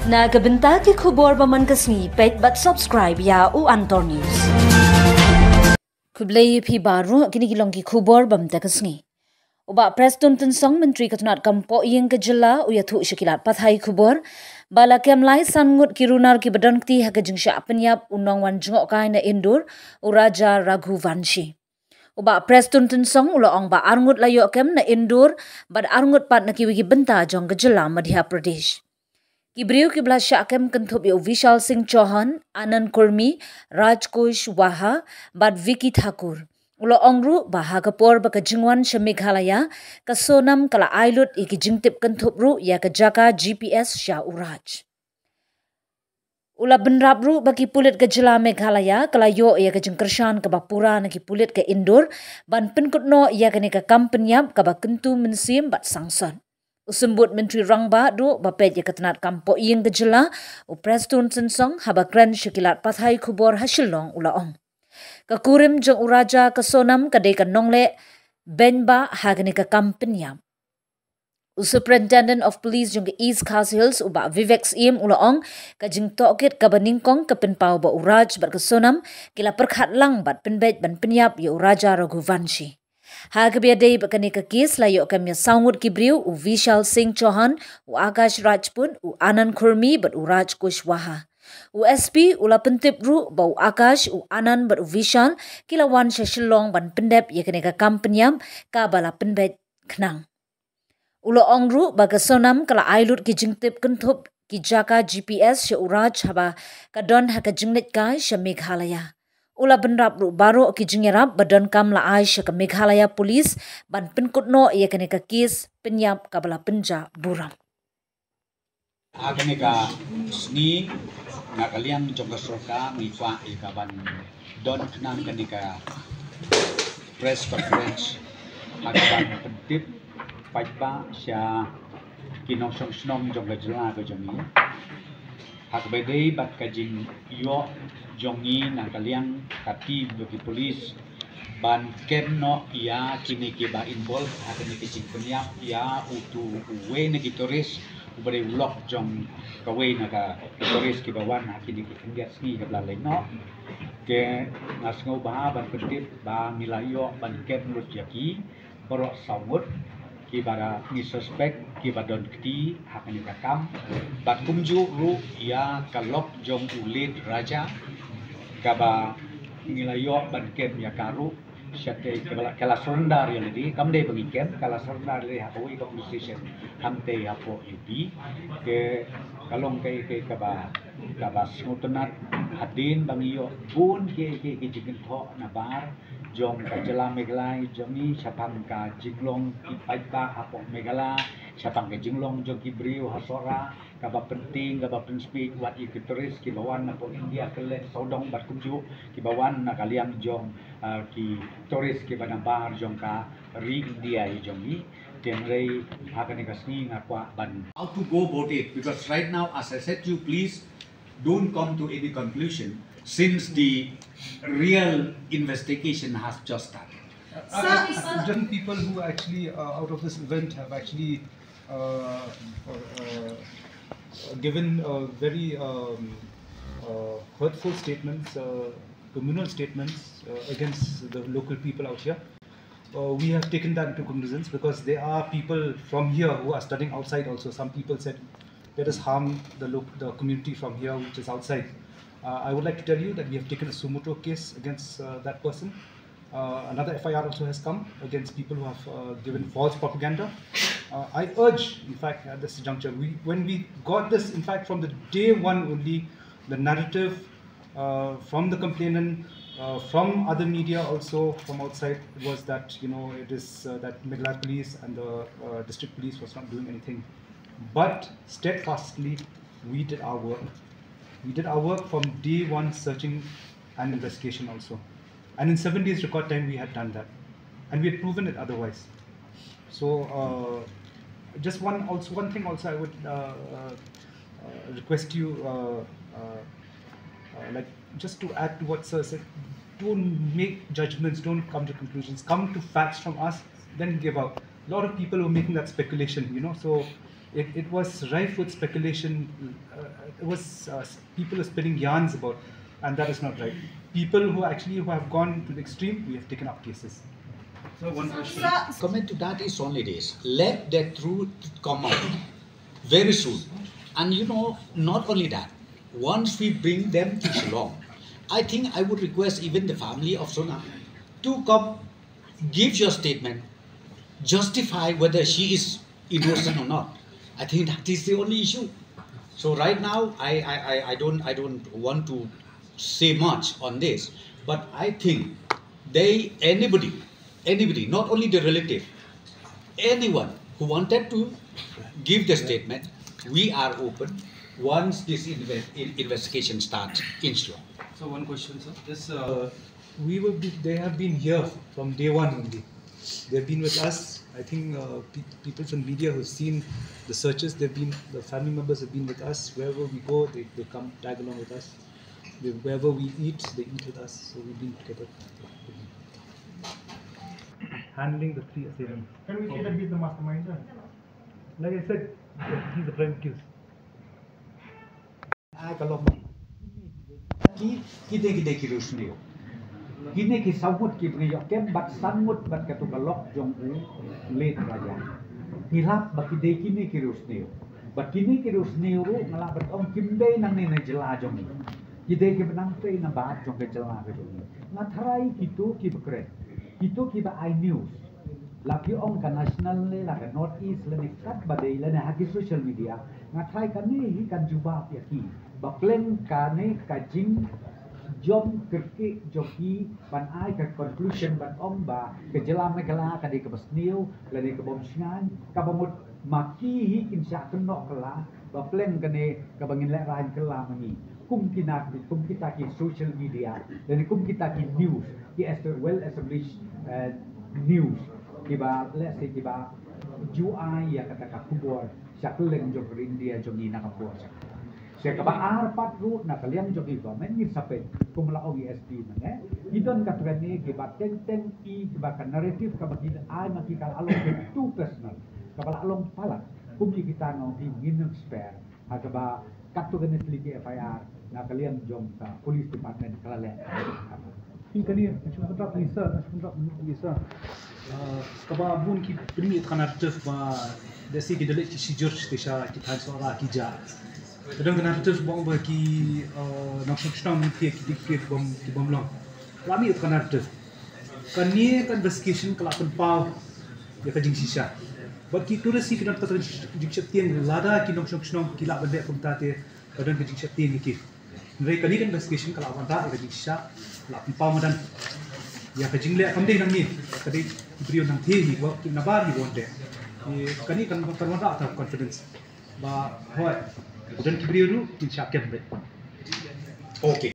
Na kabenta ki khubor baman kasni page but subscribe ya u Antor News. Kublai phi baru kini kilong ki khubor bam ta kasni. Uba Preston Tensong Menteri Ketunat Kampo Iyeng Kejela uyathu syakilat pathai khubor bala kemlai sangut kirunar ki badan kti hakajing sya penyap unong wan jengok kai na Indur Uraja Raghuvanshi. Uba Preston Tensong uloong ba arngut layo kem na Indur bad arngut pat na kiwigi benta jong Kejela Madhya Pradesh. Kibriu kibla syakem kentup yo Vishal Singh Chauhan, Anand Kurmi, Rajkosh Waha, bad Vicky Thakur. Ulo ongru baha kapor baka jingwan sya Meghalaya, kasonam kala ailut iki jingtip kentup ru ya ke jaka GPS sya uraj. Ula benrap ru baki pulit ke jela Meghalaya, kala yo ya ke jengkershan ke bapura na ki pulit ke Indur, ban penkutno ya ke neka kampenyap ke bakentu mensim bat sangson. Usembut Menteri Rangba do bapet ya Ketunat Kampo Iyeng Kejela u Preston Tensong habakran syakilat pathai khubor hasilong ulaong. Kakurim jeng uraja kesonam kadai kanongle benba hagani ke kampenyam. Superintendent of Police jeng ke East Khas Hills uba Vivek Iem ulaong kajing tokit kabaningkong kepenpau ba uraj bat kesonam kila perkhat lang bat penbet ban penyap ya Uraja Raghuvanshi. Hagabiadai bakani ke kes layok kami sangut kibriu u Vishal Singh Chauhan, u Akash Rajput, u Anand Kurmi bat u Rajkosh Waha. U SP ula pentip ru ba u Akash, u Anand bat u Vishal kilawan syashilong ban pendep yakani ke kampenyam ka bala penbet kenang. Ula ongru baga sonam kala ailut ki jingtip kentup ki jaka GPS sya uraj haba kadon haka jinglit kai sya Meghalaya. Ula benrap ru baru ki jingerap badan kam la Aisha ke Meghalaya Police ban penkutno ia kene ke kes penyap kabala penja buram. Agane ka sni na kalian jong soka mifa ikaban don kenang kene ka press conference hakaban pentip paipa sya kinong song jong Kejela ke jongi hakbedei bat kajing yo jongi na kalian kati bagi polis ban kemno ia kini kiba involve hakani kicing penyap ia utu uwe na gitoris ubare ulok jong kawe na ka gitoris kibawan hakini kikendiat sni kabla leno ke nasngo ba ban pedip ba milayo ban kem rujaki borok samut kibara ni suspect kibadon kti hakani kakam bat kumju ru ia kalok jong ulit raja kaba nilayo ban kem ya karu syate kala sondar ya ledi kamde bagi kem kala sondar le hawi ko station hamte apo yubi ke kalong kai kaba smutunat hadin bangiyo bun ke jigen tho na bar jong Kejela Meghalaya jomi sapang ka jinglong ipaita apo Meghalaya sapang ka jinglong jong kibriu hasora kaba penting kaba speak wat ikitoris kibawan na po India kele sodong bat kunju kibawan na kalian jong ki toris kibanabar jong ka ri India jongi tenrei hakane kasni ngakwa ban how to go about it, because right now as I said to you, please don't come to any conclusion since the real investigation has just started. Young people who actually out of this event have actually given very hurtful statements, communal statements against the local people out here. We have taken that into cognizance because there are people from here who are studying outside also. Some people said, let us harm the community from here which is outside. I would like to tell you that we have taken a suo motu case against that person. Another FIR also has come against people who have given false propaganda. I urge, in fact, at this juncture, when we got this, in fact, from the day one only, the narrative from the complainant, from other media also from outside was that, you know, it is that Meghalaya police and the district police was not doing anything. But steadfastly, we did our work. We did our work from day one, searching and investigation also. And in 7 days record time, we had done that. And we had proven it otherwise. So, just one thing also I would request you, like just to add to what Sir said, don't make judgments, don't come to conclusions, come to facts from us, then give up. A lot of people were making that speculation, you know, so it was rife with speculation it was people are spinning yarns about, and that is not right. People who have gone to the extreme, we have taken up cases. So one question. Comment to that is only this: let the truth come out very soon. And you know, not only that, once we bring them to Shillong, I think I would request even the family of Sonam to come, give your statement, justify whether she is innocent or not. I think that is the only issue. So right now, I don't want to say much on this, but I think anybody, not only the relative, anyone who wanted to give the statement, we are open once this investigation starts in Shillong. So one question, sir. This They have been here from day one only. They've been with us. I think people from media who've seen the searches, the family members have been with us. Wherever we go, they come tag along with us. Wherever we eat, they eat with us. So we've been together. Handling the 3 assailants. can we say that he's the mastermind, sir? Like I said, he's the prime accused. Kalau kita kirus ni, kini kita sambut kita kem bat sambut bat katu galok jong late raja. Hilap baki dek kini kirus ni, bat kini kirus ni ru ngalap bat om kimbe nang ni jela jong ni. Kita kita nang pe nang bat jong ke jela ke jong ni. Ngatharai kita kita keren, kita kita iNews. Laki ong ka national le la ka north east le ni kat badai le na haki social media ngathai kan ni kan jubah yaki bakleng ka ne ka jing jom kerki joki ban ai ka conclusion ban ong ba ke jela megala ka di ke basniu le ni ke bom singan ka bamut maki hi kin sya kenok kala bakleng ka ne ka bangin le rain kala mangi kum kita ki social media dan kum kita ki news ki as well established news kiba let's say kiba UI ya kata kubor sakleng jog India jogi nakapor saya kaba arpat ru na kalian jogi government ni sapet kumla OESD mane idon katgani kiba ten i kiba kan narrative kaba kita ai makikal along too personal kaba along pala kumli kita ngau di minum spare kaba katugani teliti FIR na kalian jom ka police department kalale Kali cuma tak Lisa. Kaba bun ki bring it kana tuf ba desi ki dalit ki sijur stisha ki than sora ki ja. Kadang kana tuf bong ba ki nak sukstang ki dikit bom ki bom long. Lami it kana tuf. Kan ni kan investigation kala kan pau ya ka jing sisa. Ba ki turasi ki nak patran jing chatien lada ki nok sukstang ki la bende kumtate kadang ki jing chatien ki. Mereka ni kan investigation kalau awak tak, jika bisa, lapan pamadan, ya kajing le, kamdeh nang ni, kadai beriu nang tinggi, waktu nabar ni bonde, kani kan permata atau confidence, bah, hoy, kemudian beriu tu, insyaAllah ber. Okay.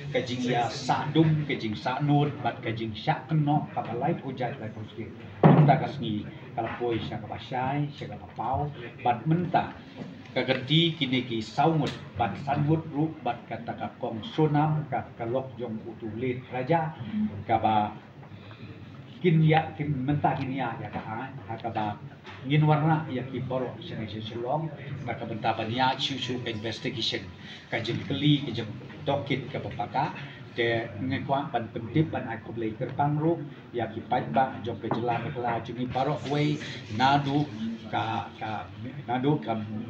Kajing ya sadum, kajing saknut, bat kajing syak kenok, kapalai ujat lai posir. Kita kasni kalau poi syak kapasai, syak kapau, bat mentah. Kagati kini ki saumut bat sanwut ru bat kata ka kong sonam ka kalok jong utulit raja kaba kinya kin mentah kinya ya ka kaba ngin warna ya ki boro senai Shillong maka benta bania chu investigation ka jim keli ke jim dokit ka papaka ke ngekwa pan pendip pan aku blai kerpang ru ya ki paiba jong ke jela megala juni baro way nadu ka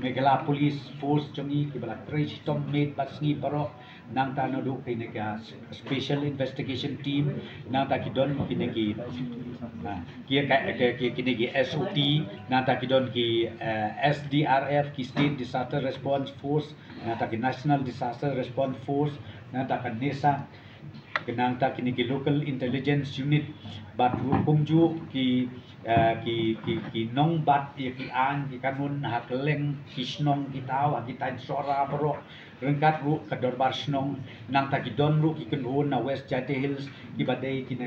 megala police force jongi ki bala trace tom made basni baro nang ta nadu ke nega special investigation team nang ta ki don ki negi ki negi SOT nang ta ki don ki SDRF ki state disaster response force nang ta ki national disaster response force nata kan nesa kenang ta kini ki local intelligence unit bat hukum ju ki nong bat ki an ki kanun hakleng kisnong kitau kita sora bro rengkat ru kadorbar snong nang ta ki don ru ki kenun na West Jati Hills ki badai ki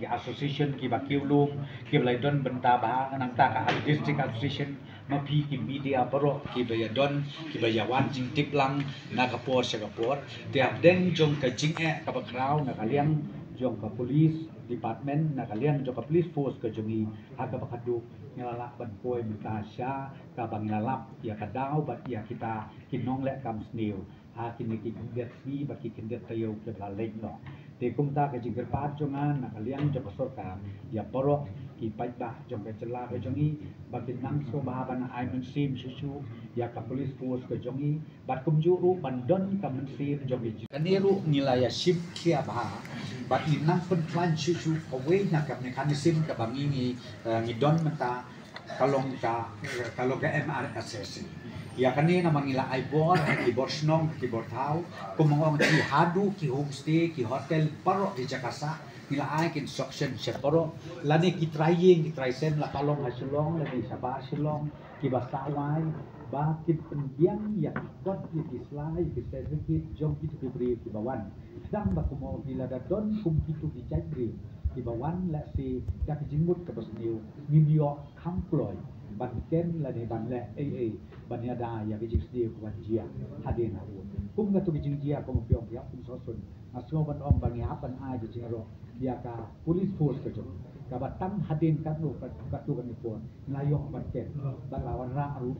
association ki bakiulung ki balai don benta ba nang ta ka district association mapi ki media bro ki baya don ki baya wan jing tiplang na kapor sa kapor tiap deng jong ka jing ka bakraw na kaliang jong ka police department na kaliang jong ka police force ka jongi ha ka bakadu ngelala ban poi mentasya ka bangilalap ya kadau bat ya kita kinong le kam sneu ha kini ki kundet si bat ki kundet tayo ke blaleng no te kumta ka jingger pat jongan na kalian jong sorka ya porok ki paita jong ke cela ke jongi bakin nang so bahaban ai men sim susu ya ka police force ke jongi bat kumjuru bandon ka men sim jongi kaniru nilaya ship kia bah bat inang pen plan susu away na ka mekanism ka bangi ngidon menta kalong ka MRSS ya kanina mangila ay bor ki borsnong ki bortau kumong ki hadu ki homestay ki hotel paro di Jakarta nila ay construction sa paro lani ki trying ki trysen la kalong hasulong lani Sabah silong ki basaway ba ki penbiang ya kot ki dislay ki sedikit jong ki bri ki bawan dang ba kumo bila da don kum ki tu ki jabri ki bawan la si ka jingmut ka basniu New York kamploy ban ken la ni ban le ban ya da ya ki jingdi ko ban jia hade na wo kum ga tu ki jingjia ko piong ya kum so sun aso ban ong ban ya ban ai ji jingro ya ka police force ka jong ka batang hadin kan lu ka tu kan ipon layong ban ken ban lawan ra ru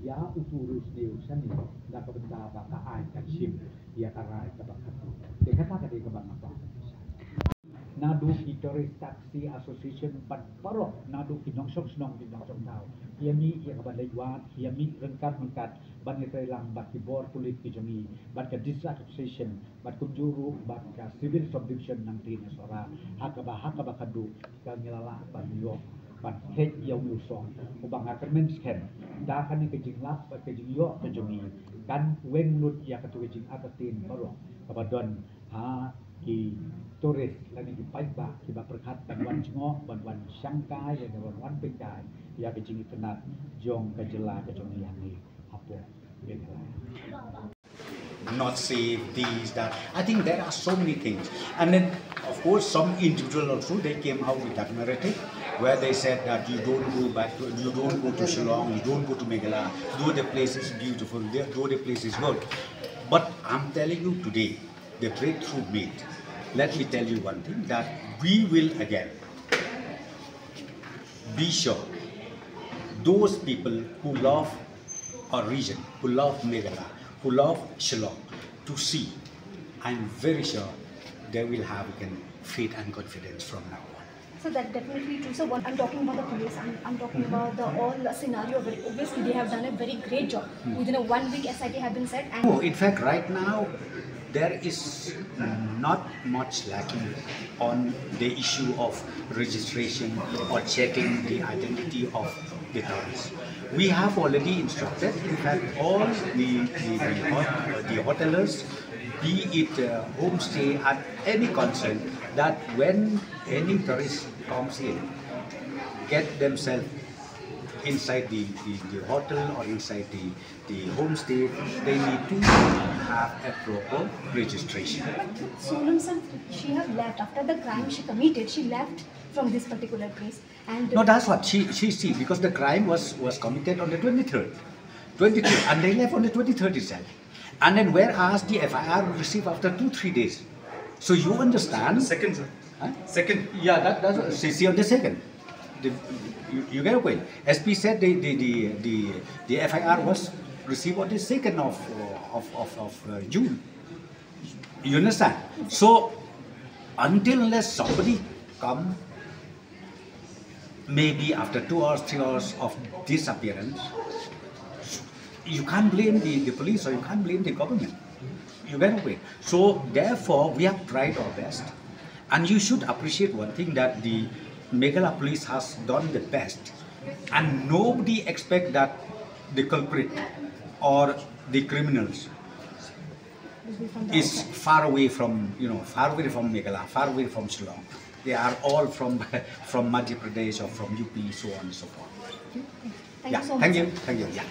ya uturus ni usani da ka benda ba ka ai ka sim ya ka rai ka ba ka tu de kata ka de ka ban apa nadu ki tourist taxi association pat paro nadu ki nongsok snong ki nongsok tau yami ya ka ban lewat yami rengkat mengkat ban ni lang bat ki bor kulit ki jongi bat ka district association bat kumjuru bat ka civil subdivision nang tin sora hak ba kadu ka ngilala ban yo ban hek yang usong ubang akermen sken da kan ke jinglap ke jingyo ke jongi kan wen nut ya ka tu jing atatin paro ka badon ha ki turis lagi di paiba ki ba perkat ban wan cengok ban wan syangkai ya ban wan pekai ya ke jingi tenat jong ke jela ke jongi yang ni apo not safe these that I think there are so many things and then of course some individual also they came out with that narrative where they said that you don't go to Shillong, you don't go to Meghalaya, though the place is beautiful, though the place is good. But I'm telling you today, the breakthrough made. Let me tell you one thing, that we will again be sure those people who love our region, who love Meghalaya, who love Shillong, to see, I'm very sure they will have again faith and confidence from now on. So that's definitely true. So what I'm talking about the police, I'm talking about the all scenario. Obviously, they have done a very great job. Within a 1 week, SIT have been set. And no, in fact, right now there is not much lacking on the issue of registration or checking the identity of the tourists. We have already instructed, in fact, all the hotelers, be it homestay at any concern, that when any tourist comes in, get themselves inside the hotel or inside the homestay, they need to have a proper registration. But Sonam sir, she have left after the crime she committed. She left from this particular place. And no, that's what she see, because the crime was committed on the 23rd, and they left on the 23rd itself. And then whereas the FIR received after 2-3 days. So you understand? Second, sir. Huh? Second. Yeah, that's see on the second. You get a point. SP said the FIR was received on the 2nd of June. You understand? So until unless somebody come, maybe after 2 hours, 3 hours of disappearance, you can't blame the police or you can't blame the government. You get away. So therefore, we have tried our best, and you should appreciate one thing, that the Meghalaya police has done the best, and nobody expect that the culprit or the criminals is far away from Meghalaya, far away from Shillong. They are all from Madhya Pradesh or from UP, so on and so forth. thank you so much. Thank you. Yeah.